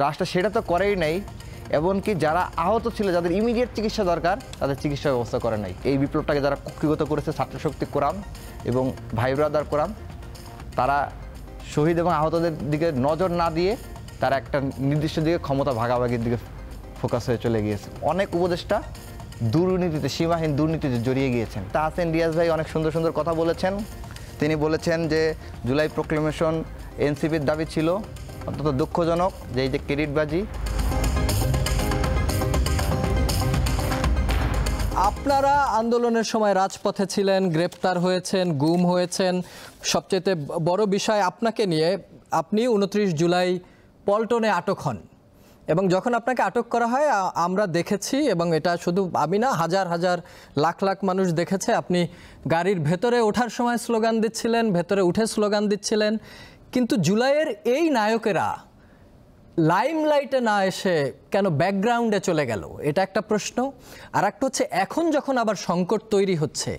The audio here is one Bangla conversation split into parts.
রাষ্ট্র সেটা তো করেই নাই, এমনকি যারা আহত ছিল, যাদের ইমিডিয়েট চিকিৎসা দরকার, তাদের চিকিৎসা ব্যবস্থা করে নাই। এই বিপ্লবটাকে যারা কুক্ষিগত করেছে ছাত্রশক্তি কোরাম এবং ভাই ব্রাদার কোরাম, তারা শহীদ এবং আহতদের দিকে নজর না দিয়ে তারা একটা নির্দিষ্ট দিকে ক্ষমতা ভাগাভাগির দিকে ফোকাস হয়ে চলে গিয়েছে। অনেক উপদেষ্টা দুর্নীতিতে, সীমাহীন দুর্নীতিতে জড়িয়ে গিয়েছেন। তাহসিন রিয়াজ ভাই অনেক সুন্দর সুন্দর কথা বলেছেন। তিনি বলেছেন যে জুলাই প্রোক্লেমেশন এনসিপির দাবি ছিল, অন্তত দুঃখজনক যে এই যে ক্রেডিটবাজি। আপনারা আন্দোলনের সময় রাজপথে ছিলেন, গ্রেপ্তার হয়েছেন, গুম হয়েছেন। সবচেয়ে বড় বিষয় আপনাকে নিয়ে, আপনি 29 জুলাই পল্টনে আটক হন এবং যখন আপনাকে আটক করা হয় আমরা দেখেছি, এবং এটা শুধু আমি না, হাজার হাজার লাখ লাখ মানুষ দেখেছে, আপনি গাড়ির ভেতরে ওঠার সময় স্লোগান দিচ্ছিলেন, ভেতরে উঠে স্লোগান দিচ্ছিলেন। কিন্তু জুলাইয়ের এই নায়কেরা লাইমলাইটে না এসে কেন ব্যাকগ্রাউন্ডে চলে গেল, এটা একটা প্রশ্ন। আর একটা হচ্ছে, এখন যখন আবার সংকট তৈরি হচ্ছে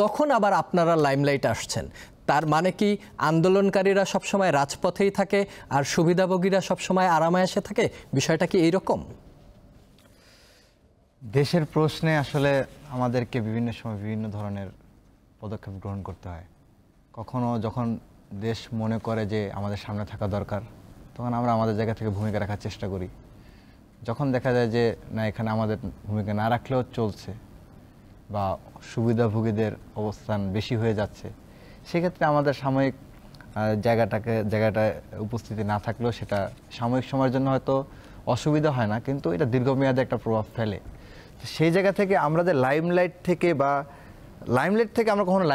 তখন আবার আপনারা লাইমলাইটে আসছেন। তার মানে কি আন্দোলনকারীরা সবসময় রাজপথেই থাকে আর সুবিধাভোগীরা সবসময় আরামায়েশে থাকে? বিষয়টা কি এইরকম? দেশের প্রশ্নে আসলে আমাদেরকে বিভিন্ন সময় বিভিন্ন ধরনের পদক্ষেপ গ্রহণ করতে হয়। কখনো যখন দেশ মনে করে যে আমাদের সামনে থাকা দরকার, তখন আমরা আমাদের জায়গা থেকে ভূমিকা রাখার চেষ্টা করি। যখন দেখা যায় যে না, এখানে আমাদের ভূমিকা না রাখলেও চলছে বা সুবিধাভোগীদের অবস্থান বেশি হয়ে যাচ্ছে, সেক্ষেত্রে আমাদের সাময়িক জায়গাটায় উপস্থিতি না থাকলেও সেটা সাময়িক সময়ের জন্য হয়তো অসুবিধা হয় না, কিন্তু এটা দীর্ঘমেয়াদে একটা প্রভাব ফেলে। সেই জায়গা থেকে আমরা যে লাইমলাইট থেকে আমরা কখনো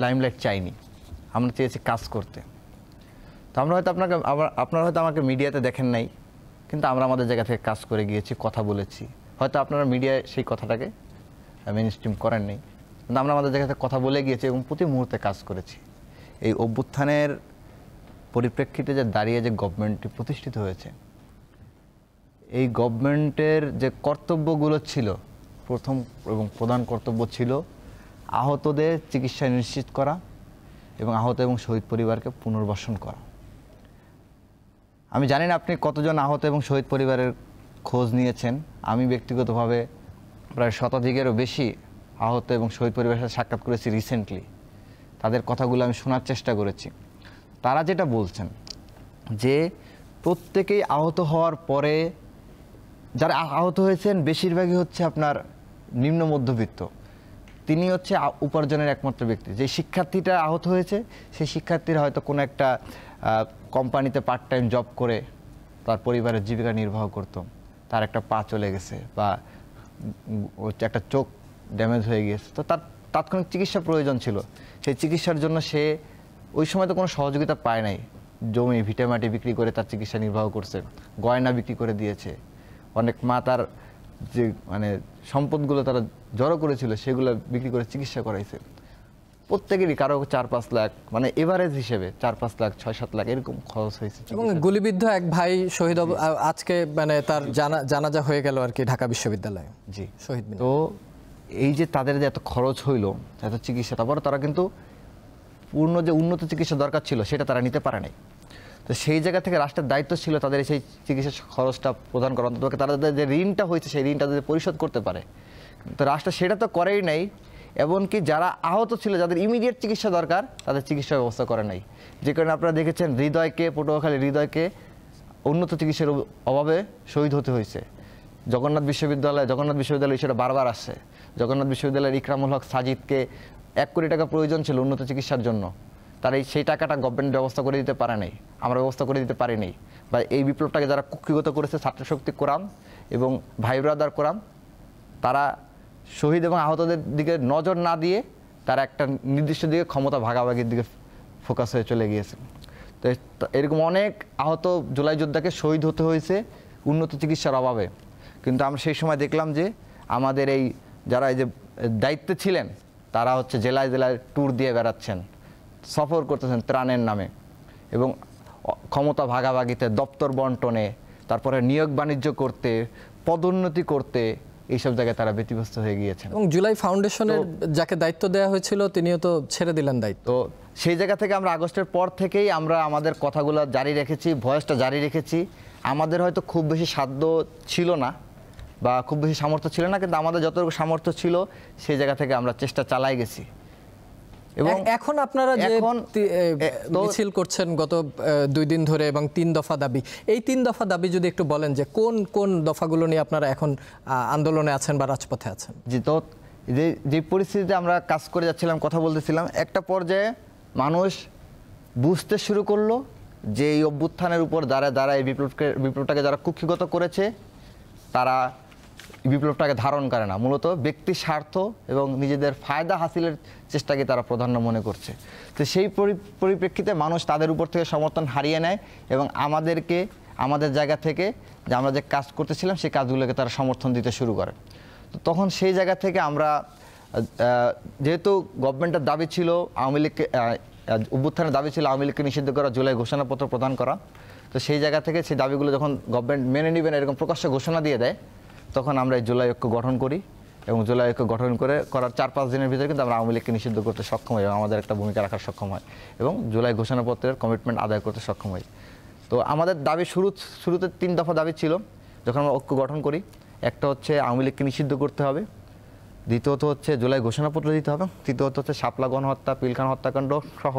লাইমলাইট চাইনি, আমরা চেয়েছি কাজ করতে। তো আমরা হয়তো আপনারা হয়তো আমাকে মিডিয়াতে দেখেন নাই, কিন্তু আমরা আমাদের জায়গা থেকে কাজ করে গিয়েছি, কথা বলেছি। হয়তো আপনারা মিডিয়ায় সেই কথাটাকে মেইনস্ট্রিম করেন নাই, কিন্তু আমরা আমাদের জায়গা থেকে কথা বলে গিয়েছি এবং প্রতি মুহূর্তে কাজ করেছি। এই অভ্যুত্থানের পরিপ্রেক্ষিতে যে দাঁড়িয়ে যে গভর্নমেন্টটি প্রতিষ্ঠিত হয়েছে, এই গভর্নমেন্টের যে কর্তব্যগুলো ছিল, প্রথম এবং প্রধান কর্তব্য ছিল আহতদের চিকিৎসা নিশ্চিত করা এবং আহত এবং শহীদ পরিবারকে পুনর্বাসন করা। আমি জানি না আপনি কতজন আহত এবং শহীদ পরিবারের খোঁজ নিয়েছেন। আমি ব্যক্তিগতভাবে প্রায় শতাধিকেরও বেশি আহত এবং শহীদ পরিবারের সাথে সাক্ষাৎ করেছি রিসেন্টলি। তাদের কথাগুলো আমি শোনার চেষ্টা করেছি। তারা যেটা বলছেন যে প্রত্যেকেই আহত হওয়ার পরে, যারা আহত হয়েছেন বেশিরভাগই হচ্ছে আপনার নিম্ন মধ্যবিত্ত। তিনি হচ্ছে উপার্জনের একমাত্র ব্যক্তি। যে শিক্ষার্থীটা আহত হয়েছে, সেই শিক্ষার্থীরা হয়তো কোনো একটা কোম্পানিতে পার্ট টাইম জব করে তার পরিবারের জীবিকা নির্বাহ করত। তার একটা পা চলে গেছে বা একটা চোখ ড্যামেজ হয়ে গিয়েছে, তো তার তাৎক্ষণিক চিকিৎসা প্রয়োজন ছিল। সেই চিকিৎসার জন্য সে ওই সময় তো কোনো সহযোগিতা পায় নাই। জমি ভিটামাটি বিক্রি করে তার চিকিৎসা নির্বাহ করছে, গয়না বিক্রি করে দিয়েছে। অনেক মা তার যে সম্পদগুলো তারা জড়ো করেছিল সেগুলো বিক্রি করে চিকিৎসা করাইছে। প্রত্যেকেরই কারো 4-5 লাখ, এভারেজ হিসেবে 4-5 লাখ, 6-7 লাখ এরকম খরচ হয়েছে। এবং গুলিবিদ্ধ এক ভাই শহীদ আজকে তার জানাজা হয়ে গেল আর কি, ঢাকা বিশ্ববিদ্যালয়ে। জি, শহীদ। তো এই যে তাদের যে এত খরচ হইলো, এত চিকিৎসা, তারপরে তারা কিন্তু পূর্ণ যে উন্নত চিকিৎসা দরকার ছিল সেটা তারা নিতে পারে নাই। তো সেই জায়গা থেকে রাষ্ট্রের দায়িত্ব ছিল তাদের সেই চিকিৎসা খরচটা প্রদান করা, অন্তত তাদের যে ঋণটা হয়েছে সেই ঋণটা যদি পরিশোধ করতে পারে। তো রাষ্ট্র সেটা তো করেই নাই, এমনকি যারা আহত ছিল, যাদের ইমিডিয়েট চিকিৎসা দরকার, তাদের চিকিৎসা ব্যবস্থা করে নাই। যে কারণে আপনারা দেখেছেন পটুয়াখালী হৃদয়কে উন্নত চিকিৎসার অভাবে শহীদ হতে হয়েছে। জগন্নাথ বিশ্ববিদ্যালয় সেটা বারবার আসছে। জগন্নাথ বিশ্ববিদ্যালয়ের ইকরামুল হক সাজিদকে 1 কোটি টাকা প্রয়োজন ছিল উন্নত চিকিৎসার জন্য। তার সেই টাকাটা গভর্নমেন্ট ব্যবস্থা করে দিতে পারে নাই, আমরা ব্যবস্থা করে দিতে পারি নাই। বা এই বিপ্লবটাকে যারা কুক্ষিগত করেছে ছাত্রশক্তি কোরাম এবং ভাই ব্রাদার কোরাম, তারা শহীদ এবং আহতদের দিকে নজর না দিয়ে তারা একটা নির্দিষ্ট দিকে ক্ষমতা ভাগাভাগির দিকে ফোকাস হয়ে চলে গিয়েছে। তো এরকম অনেক আহত জুলাই যোদ্ধাকে শহীদ হতে হয়েছে উন্নত চিকিৎসার অভাবে। কিন্তু আমরা সেই সময় দেখলাম যে আমাদের এই যারা এই যে দায়িত্বে ছিলেন, তারা হচ্ছে জেলায় জেলায় ট্যুর দিয়ে বেড়াচ্ছেন, সফর করতেছেন ত্রাণের নামে এবং ক্ষমতা ভাগাভাগিতে, দপ্তর বন্টনে, তারপরে নিয়োগ বাণিজ্য করতে, পদোন্নতি করতে, এইসব জায়গায় তারা ব্যতিব্যস্ত হয়ে গিয়েছেন। এবং জুলাই ফাউন্ডেশনের যাকে দায়িত্ব দেওয়া হয়েছিল তিনিও তো ছেড়ে দিলেন দায়িত্ব। তো সেই জায়গা থেকে আমরা আগস্টের পর থেকেই আমরা আমাদের কথাগুলো জারি রেখেছি, ভয়েসটা জারি রেখেছি। আমাদের হয়তো খুব বেশি সাধ্য ছিল না বা খুব বেশি সামর্থ্য ছিল না, কিন্তু আমাদের যতটুকু সামর্থ্য ছিল সেই জায়গা থেকে আমরা চেষ্টা চালাই গেছি। এবং এখন আপনারা যে মিছিল করছেন গত 2 দিন ধরে এবং 3 দফা দাবি, এই 3 দফা দাবি যদি একটু বলেন যে কোন কোন দফাগুলো নিয়ে আপনারা এখন আন্দোলনে আছেন বা রাজপথে আছেন? জি, তো যে পরিস্থিতিতে আমরা কাজ করে যাচ্ছিলাম, কথা বলতেছিলাম, একটা পর্যায়ে মানুষ বুঝতে শুরু করলো যে এই অভ্যুত্থানের উপর যারা এই বিপ্লবটাকে যারা কুক্ষিগত করেছে তারা বিপ্লবটাকে ধারণ করে না, মূলত ব্যক্তি স্বার্থ এবং নিজেদের ফায়দা হাসিলের চেষ্টাকে তারা প্রাধান্য মনে করছে। তো সেই পরিপ্রেক্ষিতে মানুষ তাদের উপর থেকে সমর্থন হারিয়ে নেয় এবং আমাদেরকে আমাদের জায়গা থেকে যে আমরা যে কাজ করতেছিলাম সেই কাজগুলোকে তারা সমর্থন দিতে শুরু করে। তো তখন সেই জায়গা থেকে আমরা, যেহেতু গভর্নমেন্টের দাবি ছিল আওয়ামী লীগকে, অভ্যুত্থানের দাবি ছিল আওয়ামী লীগকে নিষিদ্ধ করা, জুলাই ঘোষণাপত্র প্রদান করা, তো সেই জায়গা থেকে সেই দাবিগুলো যখন গভর্নমেন্ট মেনে নেবেন এরকম প্রকাশ্য ঘোষণা দিয়ে দেয়, তখন আমরা এই জুলাই ঐক্য গঠন করি এবং জুলাই ঐক্য গঠন করার 4-5 দিনের ভিতরে কিন্তু আমরা আওয়ামী লীগকে নিষিদ্ধ করতে সক্ষম হই এবং আমাদের একটা ভূমিকা রাখার সক্ষম হয় এবং জুলাই ঘোষণাপত্রের কমিটমেন্ট আদায় করতে সক্ষম হই। তো আমাদের দাবি শুরুতে 3 দফা দাবি ছিল যখন আমরা ঐক্য গঠন করি। একটা হচ্ছে আওয়ামী লীগকে নিষিদ্ধ করতে হবে, দ্বিতীয়ত হচ্ছে জুলাই ঘোষণাপত্র দিতে হবে, তৃতীয়ত হচ্ছে শাপলা গণহত্যা, পিলখানা হত্যাকাণ্ড সহ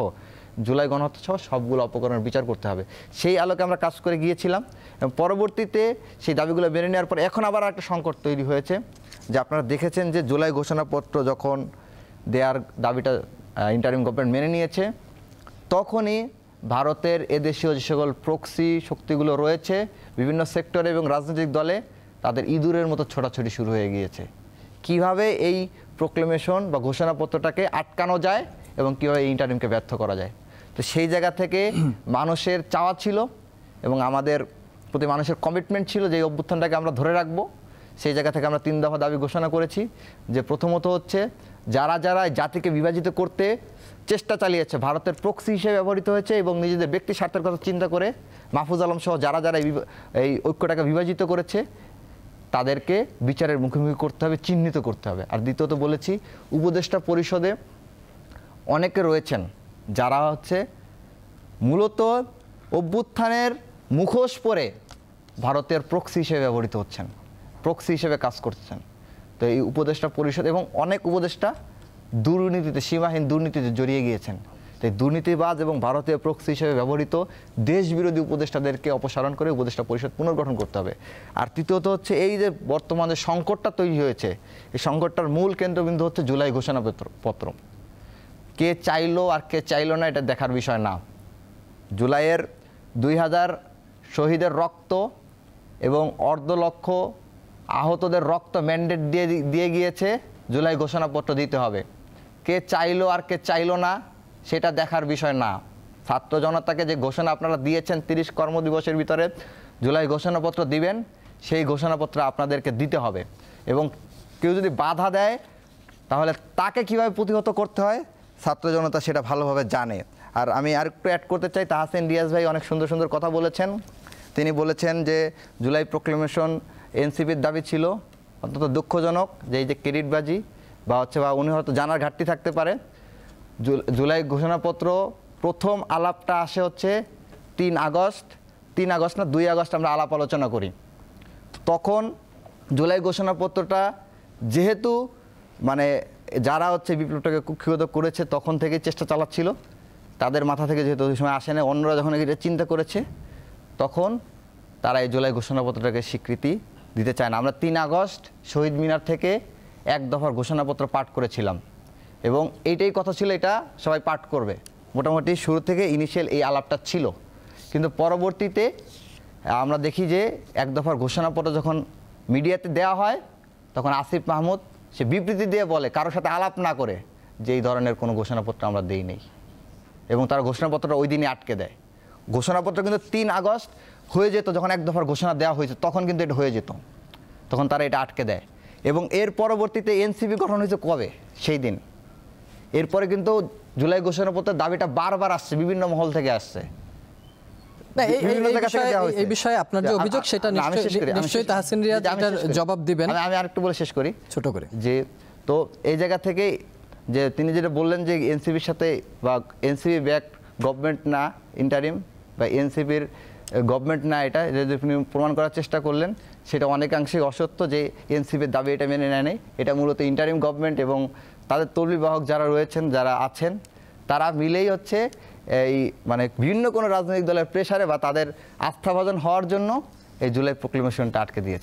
জুলাই গণহত্যা সহ সবগুলো অপকরণের বিচার করতে হবে। সেই আলোকে আমরা কাজ করে গিয়েছিলাম এবং পরবর্তীতে সেই দাবিগুলো মেনে নেওয়ার পর এখন আবার একটা সংকট তৈরি হয়েছে যে আপনারা দেখেছেন যে জুলাই ঘোষণাপত্র যখন দেওয়ার দাবিটা ইন্টারিম গভর্নমেন্ট মেনে নিয়েছে, তখনই ভারতের এদেশীয় যে সকল প্রক্সি শক্তিগুলো রয়েছে বিভিন্ন সেক্টরে এবং রাজনৈতিক দলে তাদের ইঁদুরের মতো ছোটাছুটি শুরু হয়ে গিয়েছে কিভাবে এই প্রোক্লেমেশন বা ঘোষণাপত্রটাকে আটকানো যায় এবং কীভাবে এই ইন্টারিমকে ব্যর্থ করা যায়। তো সেই জায়গা থেকে মানুষের চাওয়া ছিল এবং আমাদের প্রতি মানুষের কমিটমেন্ট ছিল যে এই অভ্যুত্থানটাকে আমরা ধরে রাখবো। সেই জায়গা থেকে আমরা 3 দফা দাবি ঘোষণা করেছি যে প্রথমত হচ্ছে যারা জাতিকে বিভাজিত করতে চেষ্টা চালিয়েছে, ভারতের প্রক্সি হিসেবে ব্যবহৃত হয়েছে এবং নিজেদের ব্যক্তি স্বার্থের কথা চিন্তা করে মাহফুজ আলম সহ যারা এই ঐক্যটাকে বিভাজিত করেছে তাদেরকে বিচারের মুখোমুখি করতে হবে, চিহ্নিত করতে হবে। আর দ্বিতীয়ত বলেছি উপদেষ্টা পরিষদে অনেকে রয়েছেন যারা হচ্ছে মূলত অভ্যুত্থানের মুখোশ পরে ভারতের প্রক্সি হিসেবে ব্যবহৃত হচ্ছেন, প্রক্সি হিসেবে কাজ করছেন। তো এই উপদেষ্টা পরিষদ এবং অনেক উপদেষ্টা দুর্নীতিতে, সীমাহীন দুর্নীতিতে জড়িয়ে গিয়েছেন। তাই দুর্নীতিবাজ এবং ভারতীয় প্রক্সি হিসেবে ব্যবহৃত দেশবিরোধী উপদেষ্টাদেরকে অপসারণ করে উপদেষ্টা পরিষদ পুনর্গঠন করতে হবে। আর তৃতীয়ত হচ্ছে এই যে বর্তমানে সংকটটা তৈরি হয়েছে, এই সংকটটার মূল কেন্দ্রবিন্দু হচ্ছে জুলাই ঘোষণাপত্র। কে চাইলো আর কে চাইলো না এটা দেখার বিষয় না। জুলাইয়ের 2000 শহীদের রক্ত এবং 1.5 লক্ষ আহতদের রক্ত ম্যান্ডেট দিয়ে গিয়েছে জুলাই ঘোষণাপত্র দিতে হবে। কে চাইলো আর কে চাইলো না সেটা দেখার বিষয় না। ছাত্র জনতাকে যে ঘোষণা আপনারা দিয়েছেন 30 কর্মদিবসের ভিতরে জুলাই ঘোষণাপত্র দিবেন, সেই ঘোষণাপত্র আপনাদেরকে দিতে হবে এবং কেউ যদি বাধা দেয় তাহলে তাকে কিভাবে প্রতিহত করতে হয় ছাত্র জনতা সেটা ভালোভাবে জানে। আর আমি আরেকটু অ্যাড করতে চাই, তাহসিন রিয়াজ ভাই অনেক সুন্দর সুন্দর কথা বলেছেন। তিনি বলেছেন যে জুলাই প্রোক্লেমেশন এনসিপির দাবি ছিল, অন্তত দুঃখজনক যে এই যে ক্রেডিটবাজি বা উনি হয়তো জানার ঘাটতি থাকতে পারে। জুলাই ঘোষণাপত্র প্রথম আলাপটা আসে হচ্ছে 3 আগস্ট না 2 আগস্ট আমরা আলাপ আলোচনা করি। তখন জুলাই ঘোষণাপত্রটা যেহেতু যারা হচ্ছে বিপ্লবটাকে কুক্ষিগত করেছে তখন থেকে চেষ্টা চালাচ্ছিল, তাদের মাথা থেকে যেহেতু ওই সময় আসে না, অন্যরা যখন এটা চিন্তা করেছে তখন তারা এই জুলাই ঘোষণাপত্রটাকে স্বীকৃতি দিতে চায় না। আমরা 3 আগস্ট শহীদ মিনার থেকে 1 দফার ঘোষণাপত্র পাঠ করেছিলাম এবং এইটাই কথা ছিল এটা সবাই পাঠ করবে। মোটামুটি শুরু থেকে ইনিশিয়াল এই আলাপটা ছিল, কিন্তু পরবর্তীতে আমরা দেখি যে 1 দফার ঘোষণাপত্র যখন মিডিয়াতে দেওয়া হয় তখন আসিফ মাহমুদ সে বিবৃতি দিয়ে বলে কারোর সাথে আলাপ না করে যে এই ধরনের কোনো ঘোষণাপত্র আমরা দেই নেই এবং তারা ঘোষণাপত্রটা ওই দিনই আটকে দেয়। ঘোষণাপত্র কিন্তু 3 আগস্ট হয়ে যেত, যখন 1 দফার ঘোষণা দেওয়া হয়েছে তখন কিন্তু এটা হয়ে যেত, তখন তারা এটা আটকে দেয়। এবং এর পরবর্তীতে এনসিপি গঠন হয়েছে কবে? সেই দিন। এরপরে কিন্তু জুলাই ঘোষণাপত্রের দাবিটা বারবার আসছে, বিভিন্ন মহল থেকে আসছে। এই বিষয়ে আপনার যে অভিযোগ সেটা নিশ্চয়ই তাহসিন রিয়াজ এটার জবাব দিবেন। আমি আরেকটু বলে শেষ করি ছোট করে, যে তো এই জায়গা থেকে যে তিনি যেটা বললেন যে এনসিপির সাথে বা এনসিপি ব্যাক গভর্নমেন্ট না ইন্টারিম বা এনসিপির গভর্নমেন্ট না, এটা যদি আপনি প্রমাণ করার চেষ্টা করলেন সেটা অনেকাংশেই অসত্য যে এনসিপির দাবি এটা মেনে নেয় নাই। এটা মূলত ইন্টারিম গভর্নমেন্ট এবং তাদের তল্বিবাহক যারা রয়েছেন, যারা আছেন, তারা মিলেই হচ্ছে এই মানে বিভিন্ন কোনো রাজনৈতিক দলের প্রেসারে বা তাদের আস্থাভাজন হওয়ার জন্য এই জুলাই প্রক্লেমেশনটা আটকে দিয়েছে।